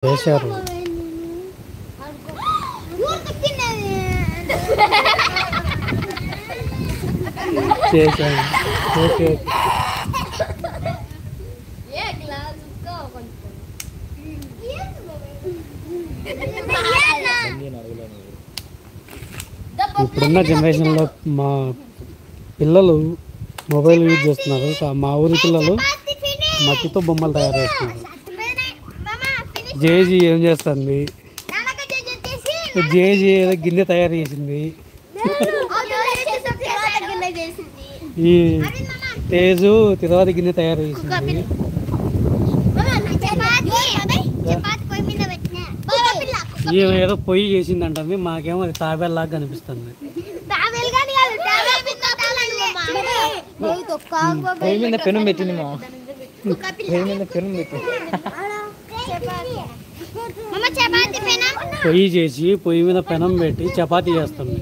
చేశారు. చేశాను. ఓకే. ఇప్పుడున్న జనరేషన్లో మా పిల్లలు మొబైల్ యూజ్ చేస్తున్నారు. మా ఊరి పిల్లలు మట్టితో బొమ్మలు తయారు చేస్తున్నారు. జేజీ ఏం చేస్తుంది? జేజీ ఏదో గిన్నె తయారు చేసింది. ఈ తేజు తిరువాతి గిన్నె తయారు చేసింది. ఈమె ఏదో పొయ్యి చేసింది అంటుంది. మాకేమో అది తాబేల్లాగా కనిపిస్తుంది. పొయ్యి మీద పెనం పెట్టింది మా పొయ్యి మీద పెనం పెట్టింది. పొయ్యి చేసి పొయ్యి మీద పెనం పెట్టి చపాతీ చేస్తుంది.